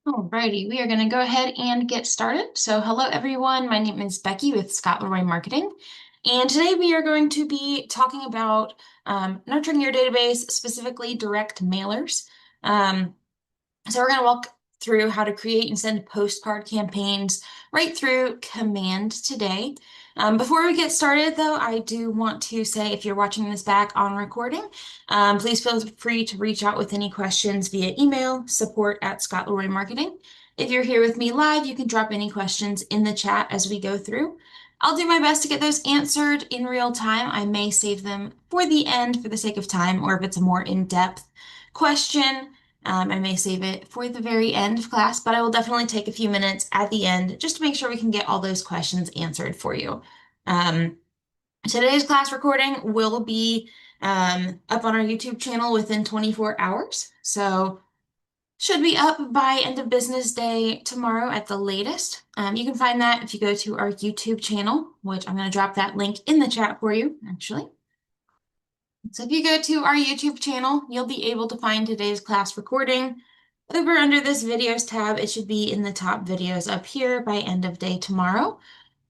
Alrighty, we are going to go ahead and get started. So, hello everyone. My name is Becky with Scott Leroy Marketing, and today we are going to be talking about nurturing your database, specifically direct mailers. Um, so, we're going to walk through how to create and send postcard campaigns right through Command today. Before we get started, though, I do want to say if you're watching this back on recording, please feel free to reach out with any questions via email, support@Scott Leroy Marketing. If you're here with me live, you can drop any questions in the chat as we go through. I'll do my best to get those answered in real time. I may save them for the end for the sake of time, or if it's a more in-depth question, I may save it for the very end of class, but I will definitely take a few minutes at the end just to make sure we can get all those questions answered for you. Um, Today's class recording will be up on our YouTube channel within 24 hours. So should be up by end of business day tomorrow at the latest. You can find that if you go to our YouTube channel, which I'm going to drop that link in the chat for you, actually. So if you go to our YouTube channel, you'll be able to find today's class recording. Over under this videos tab, it should be in the top videos up here by end of day tomorrow.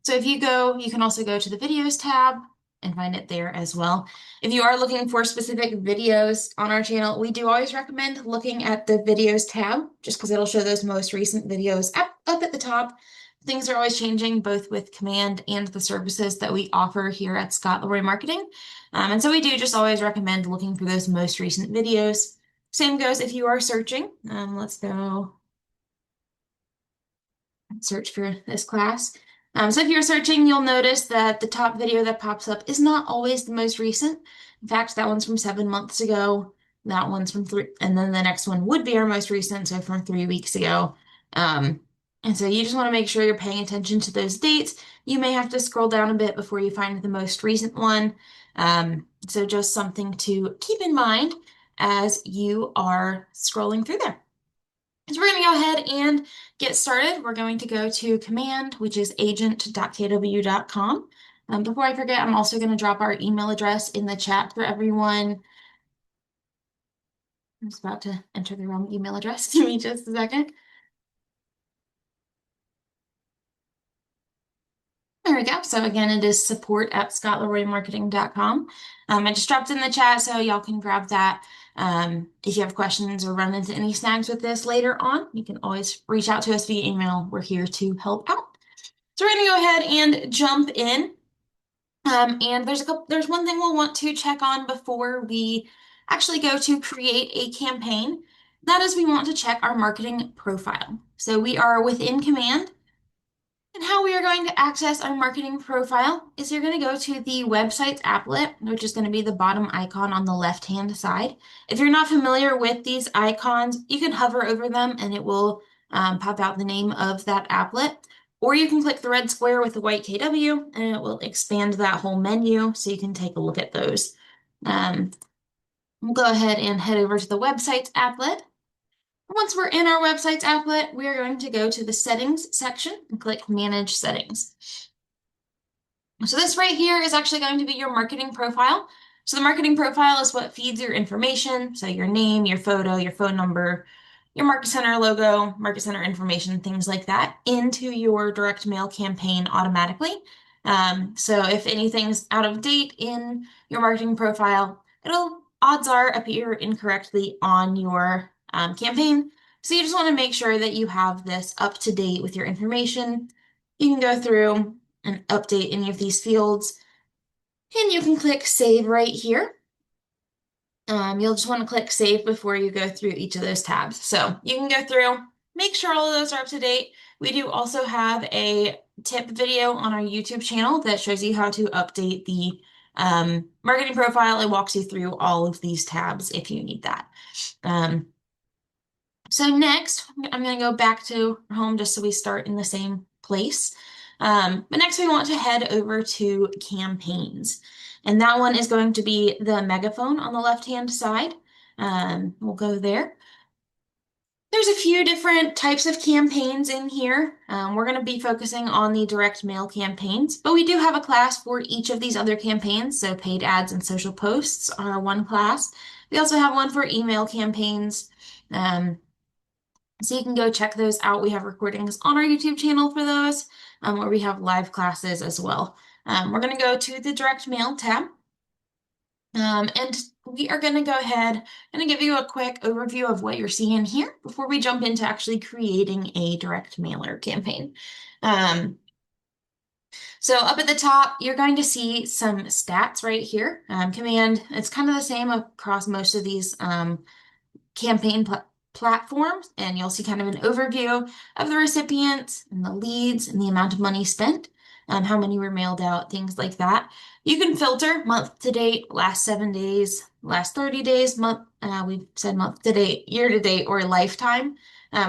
So if you go, you can also go to the videos tab and find it there as well. If you are looking for specific videos on our channel, we do always recommend looking at the videos tab just because it'll show those most recent videos up at the top. Things are always changing both with Command and the services that we offer here at Scott Leroy Marketing. And so we do just always recommend looking for those most recent videos. Same goes if you are searching. Let's go search for this class. So if you're searching, you'll notice that the top video that pops up is not always the most recent. In fact, that one's from 7 months ago. That one's from three, and then the next one would be our most recent, so from 3 weeks ago. Um, and so you just want to make sure you're paying attention to those dates. You may have to scroll down a bit before you find the most recent one. So just something to keep in mind as you are scrolling through there. So we're going to go ahead and get started. We're going to go to command, which is agent.kw.com. Before I forget, I'm also going to drop our email address in the chat for everyone. I'm just about to enter the wrong email address. Give me just a second. There we go. So again, it is support@scottleroymarketing.com. I just dropped in the chat so y'all can grab that. If you have questions or run into any snags with this later on, you can always reach out to us via email. We're here to help out. So we're going to go ahead and jump in. And there's one thing we'll want to check on before we actually go to create a campaign. That is, we want to check our marketing profile. So we are within Command. And how we are going to access our marketing profile is you're going to go to the website's applet, which is going to be the bottom icon on the left-hand side. If you're not familiar with these icons, you can hover over them and it will pop out the name of that applet. Or you can click the red square with the white KW and it will expand that whole menu so you can take a look at those. We'll go ahead and head over to the website's applet. Once we're in our website's applet, we are going to go to the settings section and click manage settings. So this right here is actually going to be your marketing profile. So the marketing profile is what feeds your information. So your name, your photo, your phone number, your Market Center logo, Market Center information, things like that into your direct mail campaign automatically. So if anything's out of date in your marketing profile, it'll odds are appear incorrectly on your campaign. So you just want to make sure that you have this up to date with your information. You can go through and update any of these fields, and you can click save right here. You'll just want to click save before you go through each of those tabs. So you can go through, make sure all of those are up to date. We do also have a tip video on our YouTube channel that shows you how to update the marketing profile. It walks you through all of these tabs if you need that. So next, I'm going to go back to home just so we start in the same place. But next we want to head over to campaigns. And that one is going to be the megaphone on the left-hand side. We'll go there. There's a few different types of campaigns in here. We're going to be focusing on the direct mail campaigns, but we do have a class for each of these other campaigns. So paid ads and social posts are one class. We also have one for email campaigns. So you can go check those out. We have recordings on our YouTube channel for those, where we have live classes as well. We're going to go to the direct mail tab. And we are going to go ahead and give you a quick overview of what you're seeing here before we jump into actually creating a direct mailer campaign. So up at the top, you're going to see some stats right here. Command, it's kind of the same across most of these campaign platforms, and you'll see kind of an overview of the recipients and the leads and the amount of money spent, how many were mailed out, things like that. You can filter month to date, last 7 days, last 30 days, month, we've said month to date, year to date, or lifetime.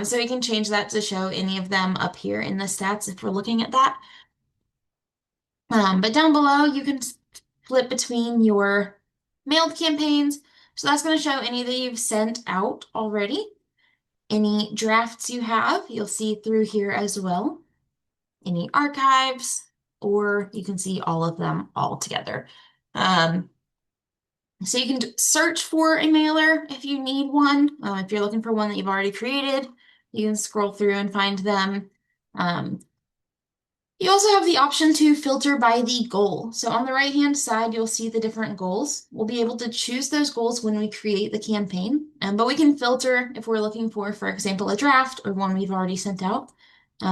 So you can change that to show any of them up here in the stats if we're looking at that. But down below, you can flip between your mailed campaigns. So that's going to show any that you've sent out already. Any drafts you have, you'll see through here as well. Any archives, or you can see all of them all together. So you can search for a mailer if you need one. If you're looking for one that you've already created, you can scroll through and find them. You also have the option to filter by the goal. So on the right-hand side, you'll see the different goals. We'll be able to choose those goals when we create the campaign, but we can filter if we're looking for example, a draft or one we've already sent out.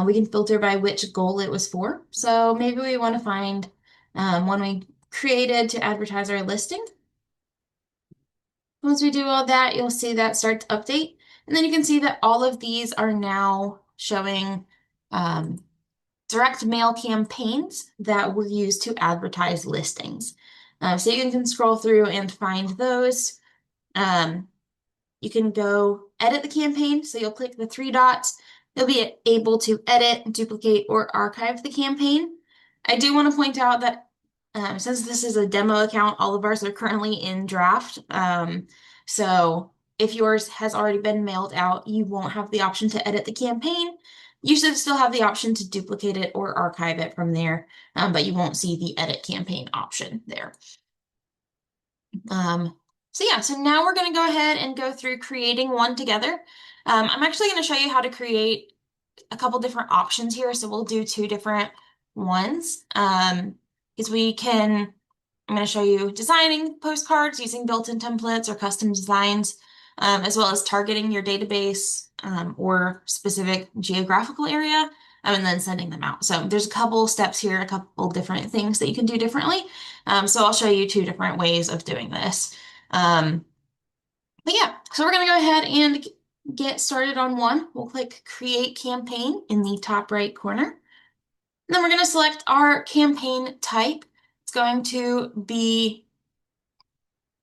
We can filter by which goal it was for. So maybe we want to find one we created to advertise our listing. Once we do all that, you'll see that start to update. And then you can see that all of these are now showing direct mail campaigns that were used to advertise listings. So you can scroll through and find those. You can go edit the campaign. So you'll click the 3 dots. You'll be able to edit, duplicate, or archive the campaign. I do want to point out that since this is a demo account, all of ours are currently in draft. So if yours has already been mailed out, you won't have the option to edit the campaign. You should still have the option to duplicate it or archive it from there, but you won't see the edit campaign option there. So yeah, so now we're going to go ahead and go through creating one together. I'm actually going to show you how to create a couple different options here. So we'll do 2 different ones. Because I'm going to show you designing postcards using built-in templates or custom designs, as well as targeting your database or specific geographical area, and then sending them out. So there's a couple steps here, a couple different things that you can do differently. So I'll show you 2 different ways of doing this. But yeah, so we're going to go ahead and get started on one. We'll click Create Campaign in the top right corner. And then we're going to select our campaign type. It's going to be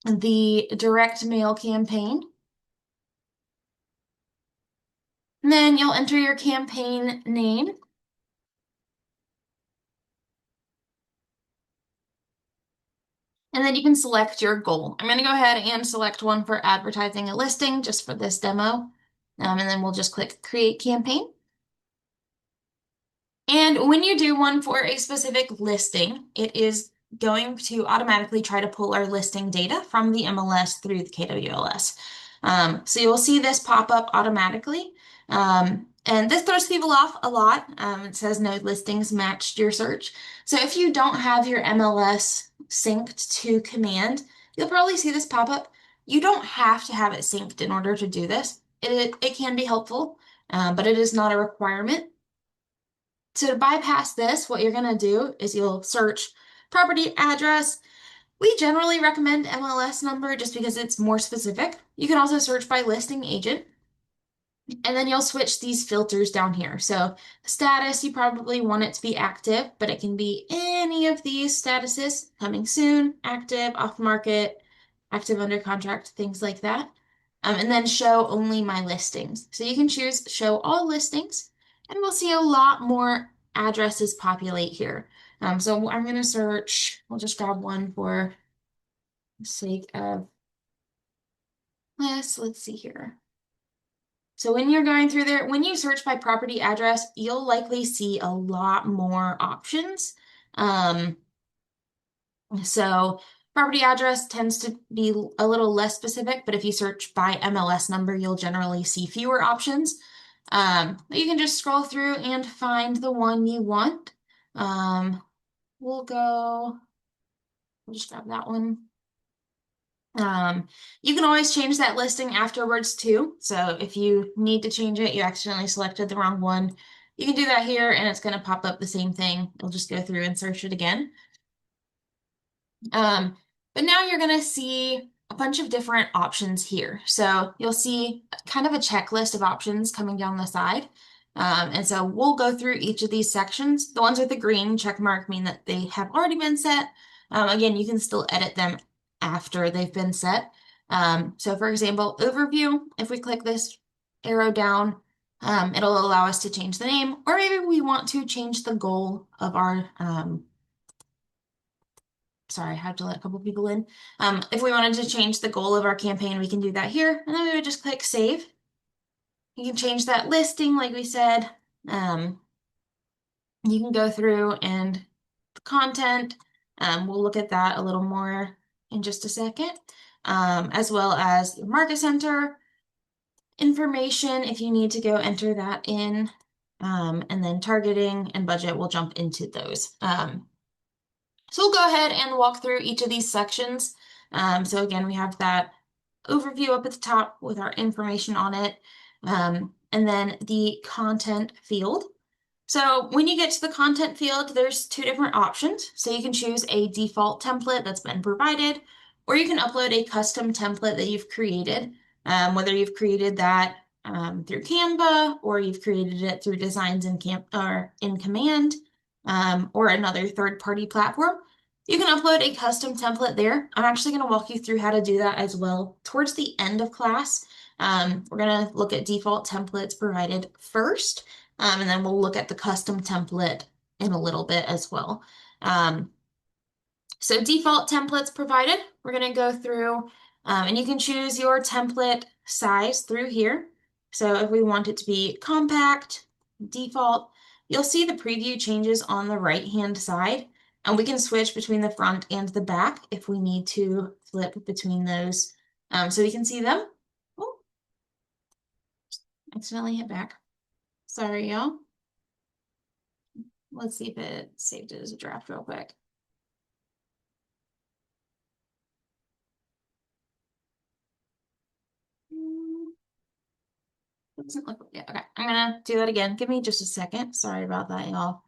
the direct mail campaign. And then you'll enter your campaign name. And then you can select your goal. I'm going to go ahead and select one for advertising a listing just for this demo. And then we'll just click Create Campaign. And when you do one for a specific listing, it is going to automatically try to pull our listing data from the MLS through the KWLS. So you'll see this pop up automatically. And this throws people off a lot. It says no listings matched your search. So if you don't have your MLS synced to command, you'll probably see this pop up. You don't have to have it synced in order to do this. It can be helpful, but it is not a requirement. So to bypass this, what you're going to do is you'll search property address. We generally recommend MLS number just because it's more specific. You can also search by listing agent. And then you'll switch these filters down here. So status, you probably want it to be active, but it can be any of these statuses: coming soon, active, off market, active under contract, things like that. And then show only my listings. So you can choose show all listings, and we'll see a lot more addresses populate here. So I'm going to search, we'll just grab one for the sake of this. Let's see here. So when you're going through there, when you search by property address, you'll likely see a lot more options. So property address tends to be a little less specific, but if you search by MLS number, you'll generally see fewer options. You can just scroll through and find the one you want. We'll go, we'll just grab that one. You can always change that listing afterwards too. So if you need to change it, you accidentally selected the wrong one, you can do that here and it's going to pop up the same thing. You'll just go through and search it again. But now you're going to see a bunch of different options here. So you'll see kind of a checklist of options coming down the side. And so we'll go through each of these sections. The ones with the green check mark mean that they have already been set. Again, you can still edit them after they've been set. So for example, overview, if we click this arrow down, it'll allow us to change the name, or maybe we want to change the goal of our sorry, I had to let a couple people in. If we wanted to change the goal of our campaign, we can do that here, and then we would just click save. You can change that listing, like we said. You can go through and the content, we'll look at that a little more in just a second, as well as your market center information if you need to go enter that in, and then targeting and budget, we'll jump into those. So we'll go ahead and walk through each of these sections. So again, we have that overview up at the top with our information on it, and then the content field. So when you get to the content field, there's two different options. So you can choose a default template that's been provided, or you can upload a custom template that you've created, whether you've created that through Canva or you've created it through Designs in Command, or another third-party platform. You can upload a custom template there. I'm actually going to walk you through how to do that as well towards the end of class. We're going to look at default templates provided first, and then we'll look at the custom template in a little bit as well. So default templates provided, we're going to go through, and you can choose your template size through here. So if we want it to be compact, default, you'll see the preview changes on the right-hand side, and we can switch between the front and the back if we need to flip between those, so we can see them. Oh, accidentally hit back. Sorry, y'all. Let's see if it saved it as a draft real quick. Doesn't look, yeah, okay. I'm gonna do that again. Give me just a second. Sorry about that, y'all.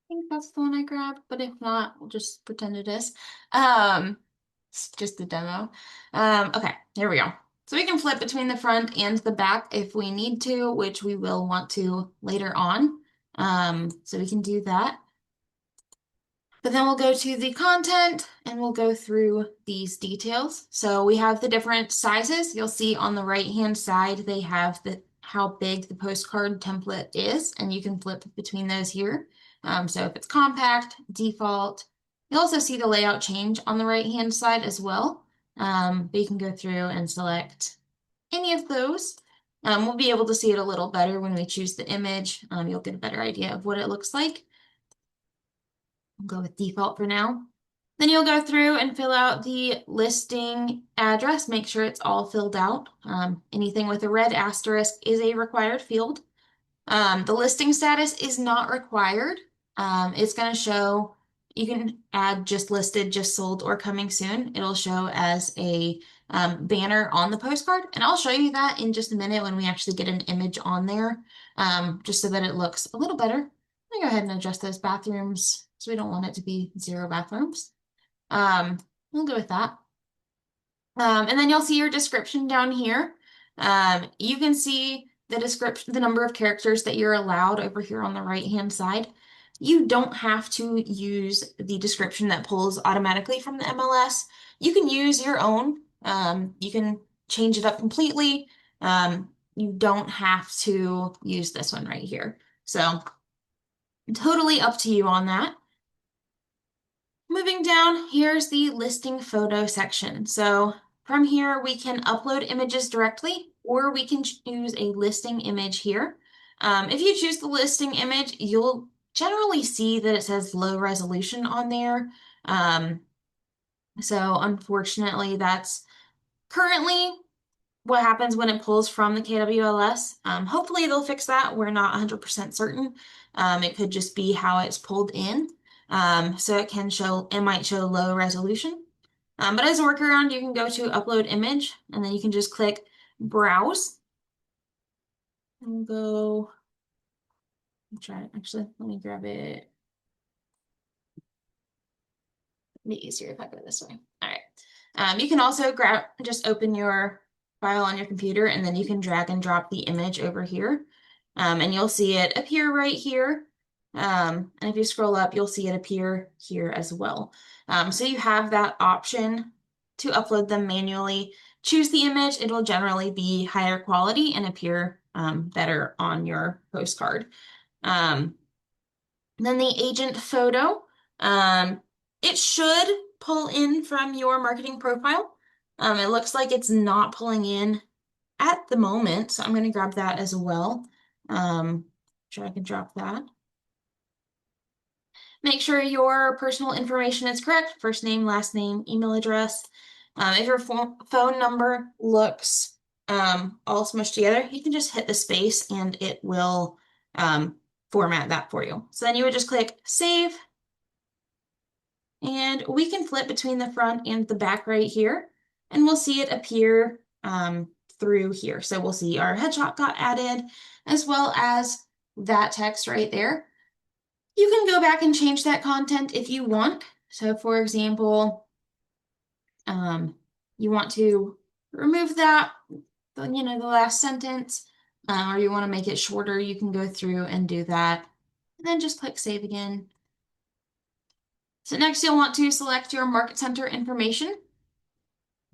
I think that's the one I grabbed, but if not, we'll just pretend it is. It's just a demo. Okay, here we go. So we can flip between the front and the back if we need to, which we will want to later on. So we can do that. But then we'll go to the content and we'll go through these details. So we have the different sizes. You'll see on the right-hand side, they have how big the postcard template is, and you can flip between those here. So if it's compact, default, you'll also see the layout change on the right-hand side as well. But you can go through and select any of those. We'll be able to see it a little better when we choose the image. You'll get a better idea of what it looks like. I'll go with default for now. Then you'll go through and fill out the listing address, make sure it's all filled out. Anything with a red asterisk is a required field. The listing status is not required. It's going to show, you can add just listed, just sold, or coming soon. It'll show as a banner on the postcard. And I'll show you that in just a minute when we actually get an image on there, just so that it looks a little better. I'm going to go ahead and adjust those bathrooms, so we don't want it to be 0 bathrooms. We'll go with that. And then you'll see your description down here. You can see the description, the number of characters that you're allowed over here on the right-hand side. You don't have to use the description that pulls automatically from the MLS. You can use your own. You can change it up completely. You don't have to use this one right here. So totally up to you on that. moving down, here's the listing photo section. So from here, we can upload images directly, or we can choose a listing image here. If you choose the listing image, you'll generally see that it says low resolution on there. So unfortunately, that's currently what happens when it pulls from the KWLS. Hopefully they'll fix that. We're not 100% certain. It could just be how it's pulled in. So it might show low resolution. But as a workaround, you can go to upload image, and then you can just click browse and go, actually, let me grab it. It'd be easier if I go this way. All right. You can also just open your file on your computer, and then you can drag and drop the image over here. And you'll see it appear right here. And if you scroll up, you'll see it appear here as well. So you have that option to upload them manually. Choose the image. It'll generally be higher quality and appear better on your postcard. Then the agent photo. It should pull in from your marketing profile. It looks like it's not pulling in at the moment, so I'm going to grab that as well. Drag and drop that. Make sure your personal information is correct. First name, last name, email address. If your phone number looks all smushed together, you can just hit the space and it will format that for you. So then you would just click save. And we can flip between the front and the back right here, and we'll see it appear through here. So we'll see our headshot got added, as well as that text right there. You can go back and change that content if you want. So for example, you want to remove that, the last sentence, or you want to make it shorter, you can go through and do that. And then just click save again. So next you'll want to select your market center information.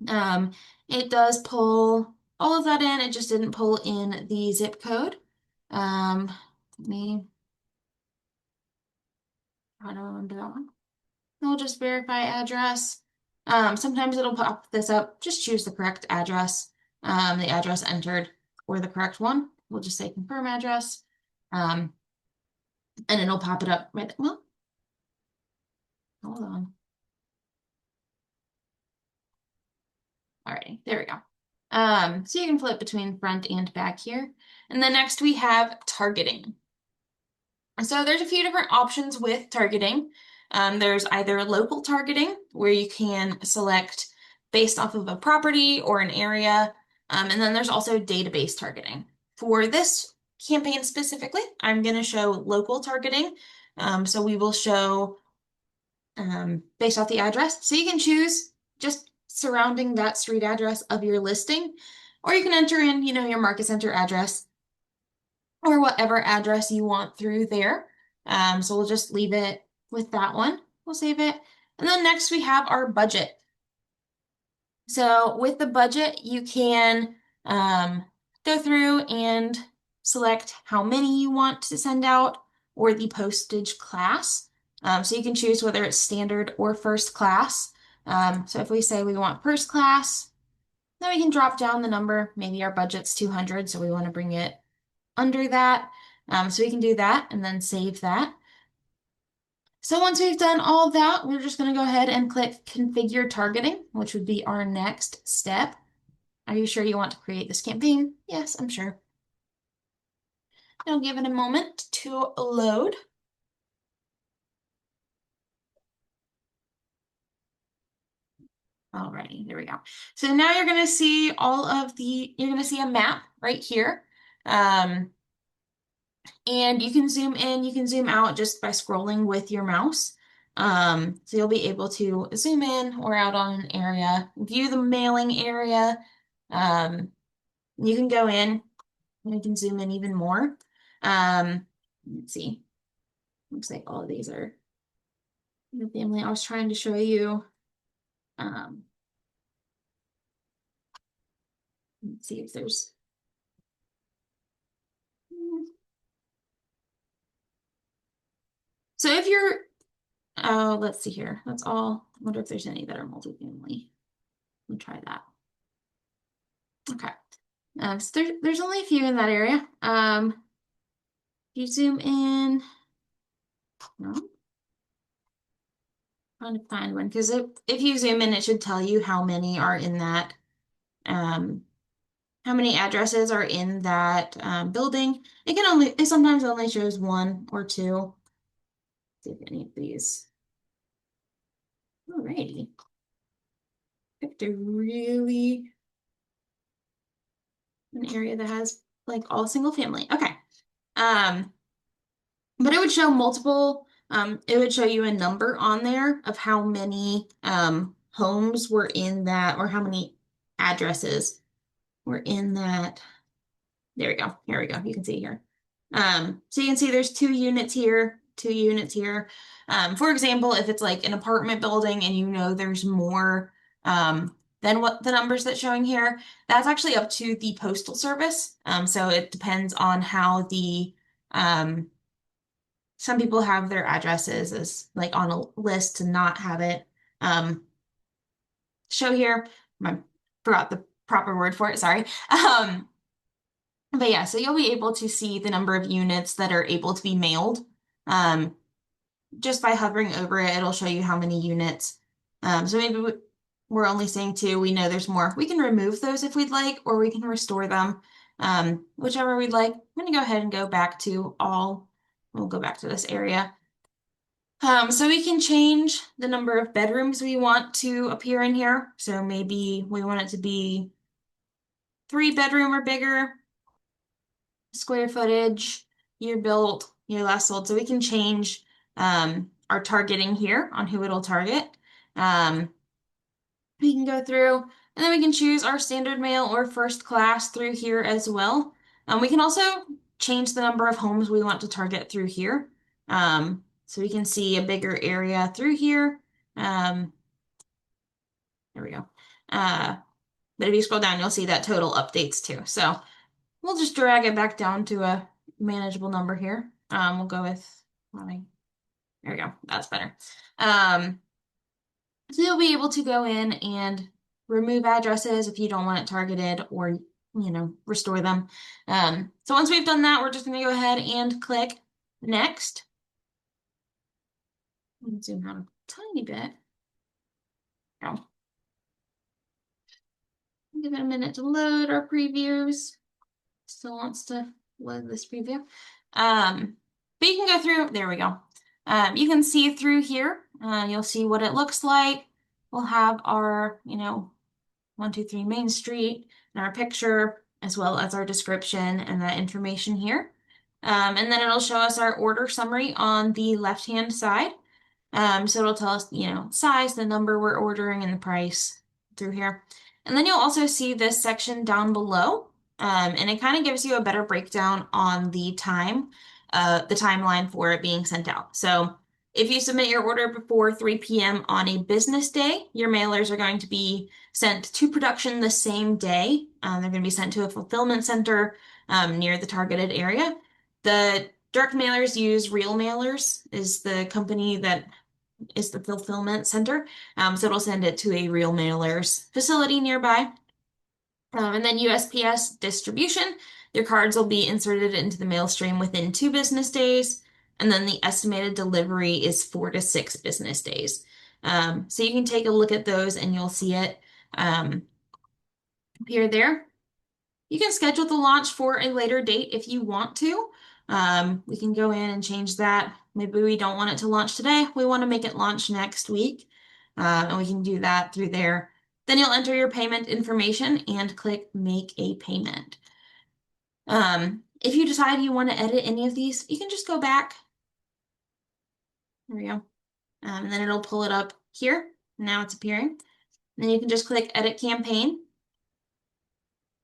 It does pull all of that in. It just didn't pull in the zip code. Let me try to remember that one. We'll just verify address. Sometimes it'll pop this up. Just choose the correct address. The address entered or the correct one. We'll just say confirm address. And it'll pop it up right there. Well, hold on. All right, there we go. So you can flip between front and back here. And then next we have targeting. So there's a few different options with targeting. There's either local targeting, where you can select based off of a property or an area. And then there's also database targeting. For this campaign specifically, I'm going to show local targeting. So we will show based off the address. So you can choose just surrounding that street address of your listing, or you can enter in, your market center address or whatever address you want through there. So we'll just leave it with that one. We'll save it. And then next we have our budget. So with the budget, you can go through and select how many you want to send out or the postage class. So you can choose whether it's standard or first class. So if we say we want first class, then we can drop down the number. Maybe our budget's 200, so we want to bring it under that. So we can do that and then save that. So once we've done all of that, we're just going to go ahead and click configure targeting, which would be our next step. Are you sure you want to create this campaign? Yes, I'm sure. I'll give it a moment to load. Alrighty, there we go. So now you're going to see you're going to see a map right here. And you can zoom in, you can zoom out just by scrolling with your mouse. So you'll be able to zoom in or out on an area, view the mailing area. You can go in and you can zoom in even more. Let's see. Looks like all of these are the family. I was trying to show you. Let's see if there's. So if you're Oh, let's see here. That's all. I wonder if there's any that are multifamily. Let me try that. Okay. So there's only a few in that area. If you zoom in, no, trying to find one because if you zoom in, it should tell you how many are in that, how many addresses are in that building. It sometimes only shows one or two. See if any of these. Alrighty. Picked a really an area that has like all single family. Okay. Um, but it would show multiple, it would show you a number on there of how many homes were in that or how many addresses were in that. There we go. Here we go. You can see here. So you can see there's 2 units here, 2 units here. For example, if it's like an apartment building and you know there's more than what the numbers that's showing here, that's actually up to the postal service. So it depends on how the some people have their addresses as like on a list to not have it show here. I forgot the proper word for it, sorry. But yeah, so you'll be able to see the number of units that are able to be mailed. Um, just by hovering over it, it'll show you how many units. So maybe we're only seeing 2. We know there's more. We can remove those if we'd like, or we can restore them, whichever we'd like. I'm going to go ahead and go back to all. We'll go back to this area. So we can change the number of bedrooms we want to appear in here. So maybe we want it to be 3-bedroom or bigger, square footage, year built, year last sold. So we can change our targeting here on who it'll target. We can go through and then we can choose our standard mail or first class through here as well. We can also change the number of homes we want to target through here. So we can see a bigger area through here. There we go. But if you scroll down, you'll see that total updates too. So we'll just drag it back down to a manageable number here. We'll go with, there we go. That's better. So you'll be able to go in and remove addresses if you don't want it targeted or, restore them. So once we've done that, we're just going to go ahead and click next. Zoom out a tiny bit. Oh. Give it a minute to load our previews. Still wants to load this preview. But you can go through, there we go. You can see through here. You'll see what it looks like. We'll have our, 123 Main Street and our picture, as well as our description and that information here. And then it'll show us our order summary on the left-hand side. So it'll tell us, size, the number we're ordering, and the price through here. And then you'll also see this section down below. And it kind of gives you a better breakdown on the timeline for it being sent out. So if you submit your order before 3 p.m. on a business day, your mailers are going to be sent to production the same day. They're going to be sent to a fulfillment center near the targeted area. The direct mailers use Real Mailers, is the company that is the fulfillment center. So it'll send it to a Real Mailers facility nearby. And then USPS distribution, your cards will be inserted into the mail stream within 2 business days. And then the estimated delivery is 4 to 6 business days. So you can take a look at those and you'll see it appear there. You can schedule the launch for a later date if you want to. We can go in and change that. Maybe we don't want it to launch today. We want to make it launch next week. And we can do that through there. Then you'll enter your payment information and click Make a Payment. If you decide you want to edit any of these, you can just go back. There we go. And then it'll pull it up here. Now it's appearing. And then you can just click Edit Campaign.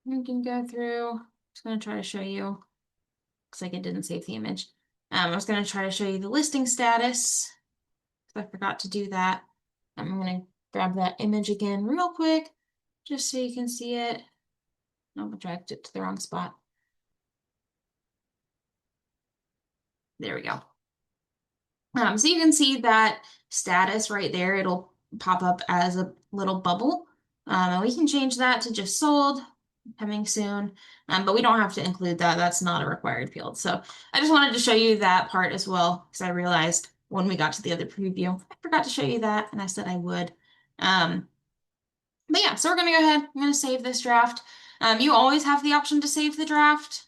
You can go through. I'm just going to try to show you. Looks like it didn't save the image. I was going to try to show you the listing status. I forgot to do that. I'm going to grab that image again real quick, just so you can see it. Oh, I dragged it to the wrong spot. There we go. So you can see that status right there. It'll pop up as a little bubble. And we can change that to just sold, coming soon. But we don't have to include that. That's not a required field. So I just wanted to show you that part as well, because I realized when we got to the other preview, I forgot to show you that, and I said I would. Um, but yeah, so we're going to go ahead. I'm going to save this draft. You always have the option to save the draft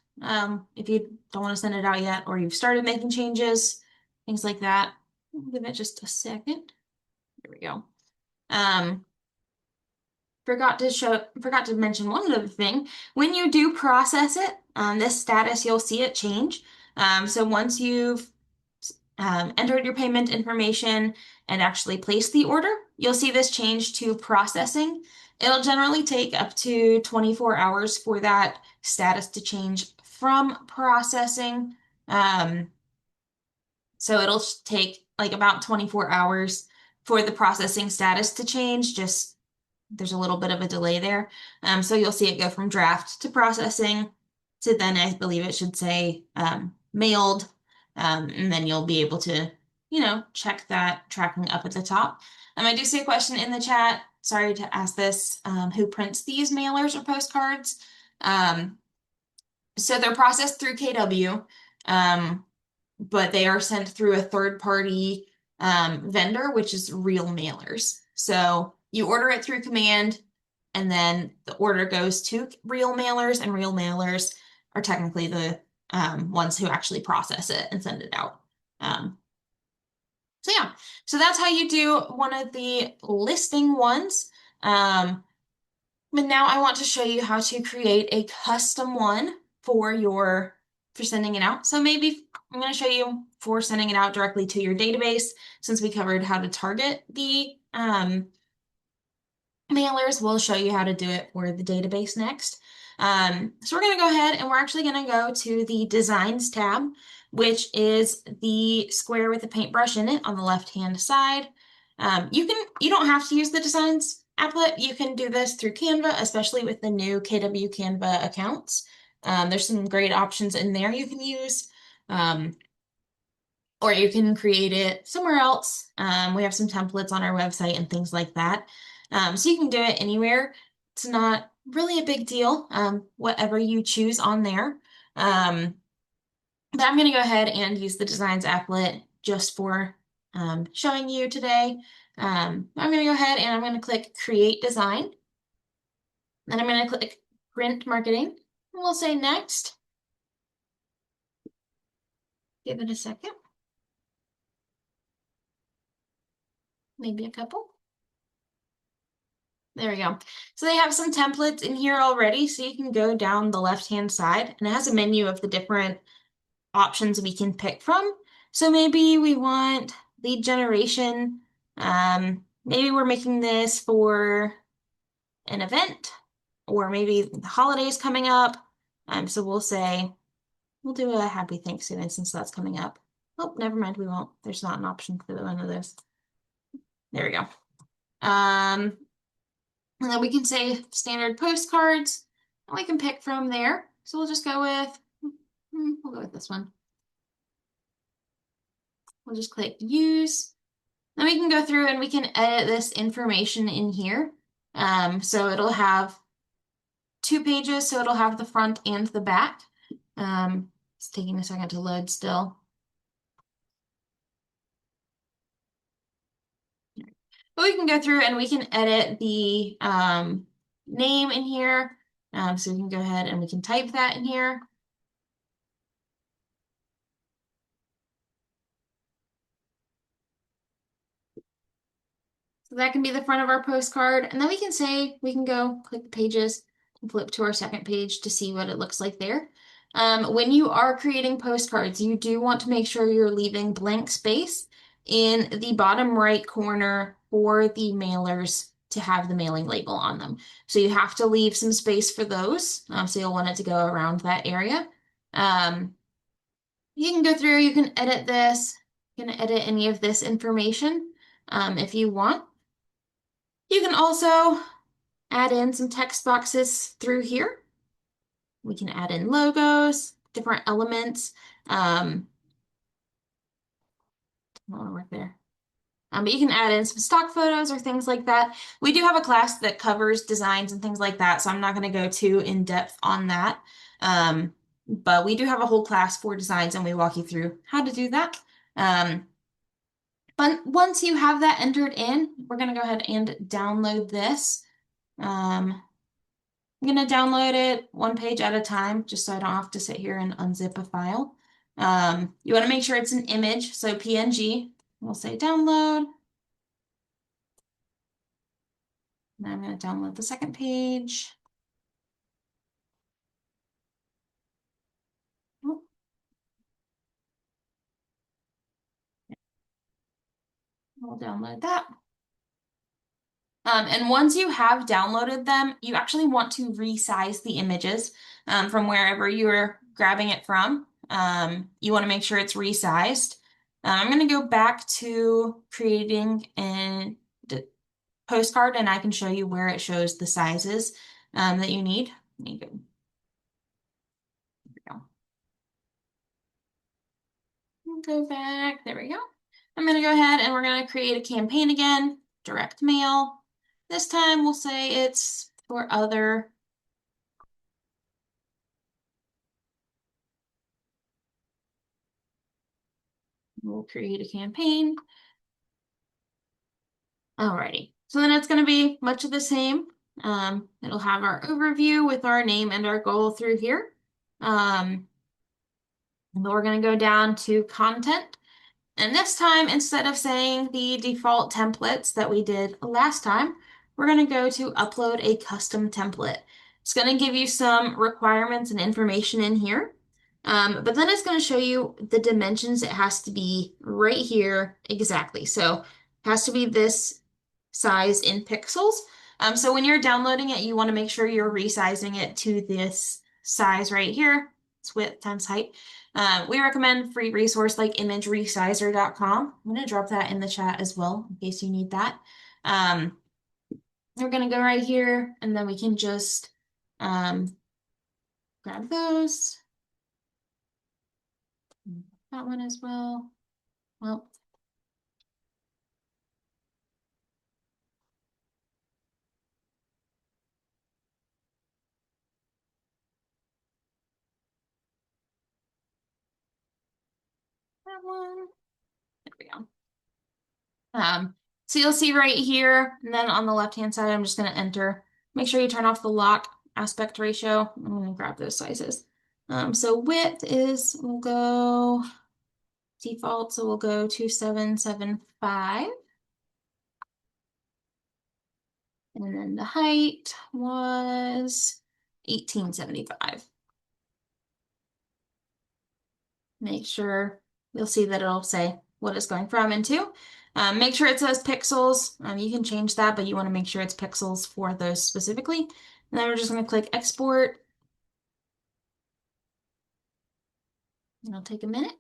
if you don't want to send it out yet, or you've started making changes, things like that. Give it just a second. There we go. Um, forgot to mention one other thing. When you do process it, this status, you'll see it change. So once you've entered your payment information and actually placed the order, you'll see this change to processing. It'll generally take up to 24 hours for that status to change from processing. So it'll take like about 24 hours for the processing status to change. Just there's a little bit of a delay there. So you'll see it go from draft to processing to then I believe it should say mailed. And then you'll be able to, check that tracking up at the top. I do see a question in the chat. Sorry to ask this. Who prints these mailers or postcards? So they're processed through KW. But they are sent through a third party vendor, which is Real Mailers. So you order it through command, and then the order goes to Real Mailers, and Real Mailers are technically the ones who actually process it and send it out. So yeah, so that's how you do one of the listing ones. But now I want to show you how to create a custom one for sending it out. So maybe I'm going to show you for sending it out directly to your database, since we covered how to target the mailers. We'll show you how to do it for the database next. So we're going to go ahead and we're actually going to go to the Designs tab, which is the square with the paintbrush in it on the left-hand side. You don't have to use the Designs applet. You can do this through Canva, especially with the new KW Canva accounts. There's some great options in there you can use. Or you can create it somewhere else. We have some templates on our website and things like that. So you can do it anywhere. It's not really a big deal, whatever you choose on there. But I'm going to go ahead and use the Designs applet just for showing you today. I'm going to go ahead and I'm going to click Create Design. Then I'm going to click Print Marketing. And we'll say Next. Give it a second. Maybe a couple. There we go. So they have some templates in here already, so you can go down the left-hand side, and it has a menu of the different options we can pick from. So maybe we want lead generation. Maybe we're making this for an event, or maybe the holidays coming up. So we'll do a happy Thanksgiving since that's coming up. Oh, never mind, we won't. There's not an option for the one of this. There we go. And then we can say standard postcards, and we can pick from there. So we'll just go with, we'll go with this one. We'll just click use. Then we can go through and we can edit this information in here. So it'll have 2 pages, so it'll have the front and the back. It's taking a second to load still. But we can go through and we can edit the name in here. So we can go ahead and we can type that in here. So that can be the front of our postcard. And then we can go click the pages and flip to our second page to see what it looks like there. When you are creating postcards, you do want to make sure you're leaving blank space in the bottom right corner for the mailers to have the mailing label on them. So you have to leave some space for those. So you'll want it to go around that area. You can go through, you can edit this, you can edit any of this information if you want. You can also add in some text boxes through here. We can add in logos, different elements. I don't want to work there. But you can add in some stock photos or things like that. We do have a class that covers designs and things like that, so I'm not going to go too in depth on that. But we do have a whole class for designs, and we walk you through how to do that. But once you have that entered in, we're going to go ahead and download this. I'm going to download it one page at a time, just so I don't have to sit here and unzip a file. You want to make sure it's an image, so PNG. We'll say download. Now I'm going to download the second page. We'll download that. And once you have downloaded them, you actually want to resize the images from wherever you're grabbing it from. You want to make sure it's resized. I'm going to go back to creating a postcard, and I can show you where it shows the sizes that you need. There we go. Go back. There we go. I'm going to go ahead and we're going to create a campaign again, direct mail. This time we'll say it's for other. We'll create a campaign. Alrighty, so then it's going to be much of the same. It'll have our overview with our name and our goal through here. And then we're going to go down to content. And this time, instead of saying the default templates that we did last time, we're going to go to upload a custom template. It's going to give you some requirements and information in here. But then it's going to show you the dimensions. It has to be right here exactly. So it has to be this size in pixels. So when you're downloading it, you want to make sure you're resizing it to this size right here. It's width times height. We recommend free resource like imageresizer.com. I'm going to drop that in the chat as well in case you need that. We're going to go right here and then we can just grab those. That one as well. Well, that one. There we go. So you'll see right here, and then on the left-hand side, I'm just going to enter. Make sure you turn off the lock aspect ratio. I'm going to grab those sizes. So width is, we'll go default, so we'll go 2775. And then the height was 1875. Make sure you'll see that it'll say what it's going from and to. Make sure it says pixels. You can change that, but you want to make sure it's pixels for those specifically. And then we're just going to click export. It'll take a minute.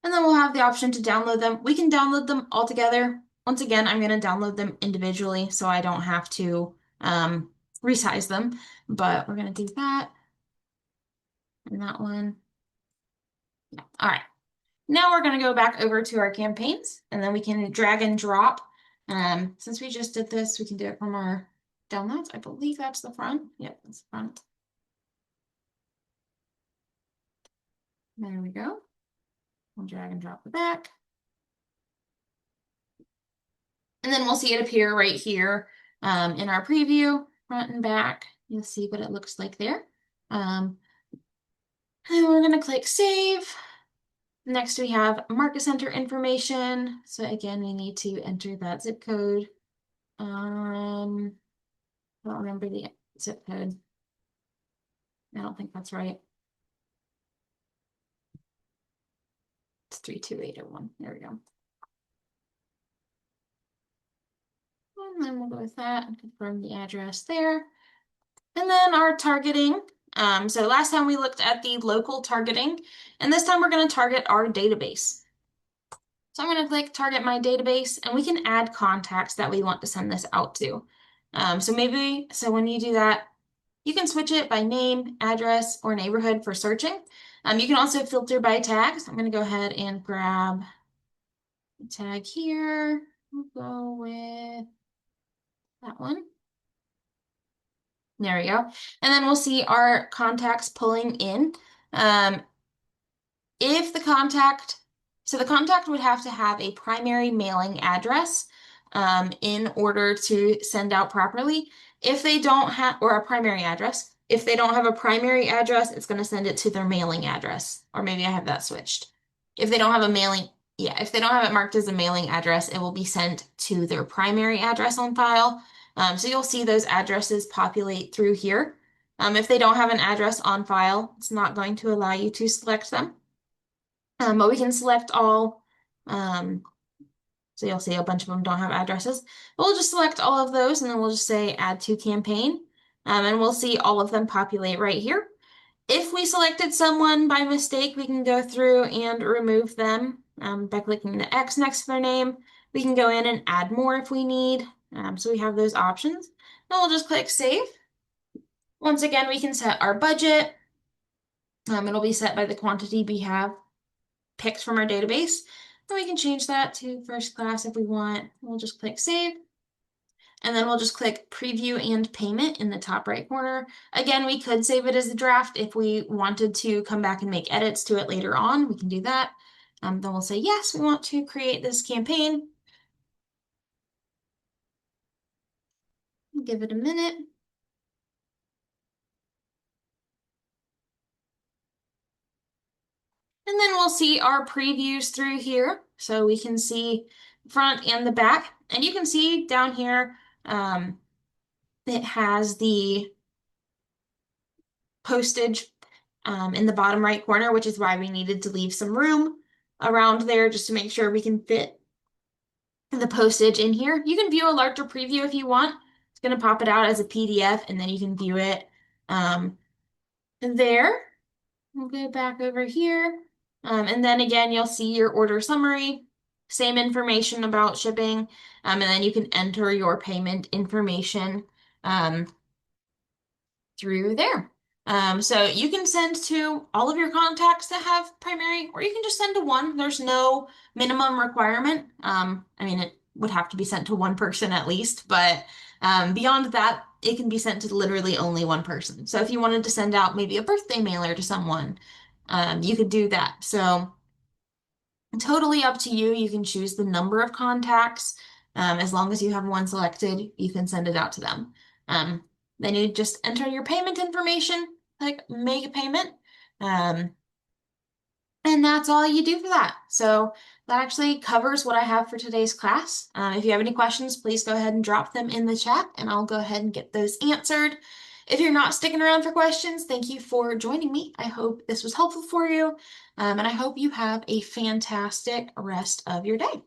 And then we'll have the option to download them. We can download them all together. Once again, I'm going to download them individually so I don't have to resize them, but we're going to do that. And that one. Yeah. All right. Now we're going to go back over to our campaigns, and then we can drag and drop. Since we just did this, we can do it from our downloads. I believe that's the front. Yep, that's the front. There we go. We'll drag and drop the back. And then we'll see it appear right here in our preview, front and back. You'll see what it looks like there. And we're going to click save. Next, we have market center information. So again, we need to enter that zip code. I don't remember the zip code. I don't think that's right. It's 32801. There we go. And then we'll go with that and confirm the address there. And then our targeting. So last time we looked at the local targeting, and this time we're going to target our database. So I'm going to click target my database, and we can add contacts that we want to send this out to. So when you do that, you can switch it by name, address, or neighborhood for searching. You can also filter by tags. I'm going to go ahead and grab Tag here, we'll go with that one. There we go. And then we'll see our contacts pulling in. If the contact, so the contact would have to have a primary mailing address in order to send out properly. If they don't have, or a primary address, if they don't have a primary address, it's going to send it to their mailing address. Or maybe I have that switched. If they don't have a mailing, yeah, if they don't have it marked as a mailing address, it will be sent to their primary address on file. So you'll see those addresses populate through here. If they don't have an address on file, it's not going to allow you to select them. But we can select all. So you'll see a bunch of them don't have addresses. But we'll just select all of those and then we'll just say add to campaign. And we'll see all of them populate right here. If we selected someone by mistake, we can go through and remove them by clicking the X next to their name. We can go in and add more if we need. So we have those options. Then we'll just click save. Once again, we can set our budget. It'll be set by the quantity we have picked from our database. Then we can change that to first class if we want. We'll just click save. And then we'll just click preview and payment in the top right corner. Again, we could save it as a draft if we wanted to come back and make edits to it later on. We can do that. Then we'll say, yes, we want to create this campaign. Give it a minute. And then we'll see our previews through here. So we can see front and the back. And you can see down here, it has the postage in the bottom right corner, which is why we needed to leave some room around there just to make sure we can fit the postage in here. You can view a larger preview if you want. It's going to pop it out as a PDF and then you can view it there. We'll go back over here. And then again, you'll see your order summary, same information about shipping, and then you can enter your payment information through there. So you can send to all of your contacts that have primary, or you can just send to one. There's no minimum requirement. I mean, it would have to be sent to one person at least, but beyond that, it can be sent to literally only one person. So if you wanted to send out maybe a birthday mailer to someone, you could do that. So totally up to you. You can choose the number of contacts. As long as you have one selected, you can send it out to them. Then you just enter your payment information, like make a payment. And that's all you do for that. So that actually covers what I have for today's class. If you have any questions, please go ahead and drop them in the chat and I'll go ahead and get those answered. If you're not sticking around for questions, thank you for joining me. I hope this was helpful for you, and I hope you have a fantastic rest of your day.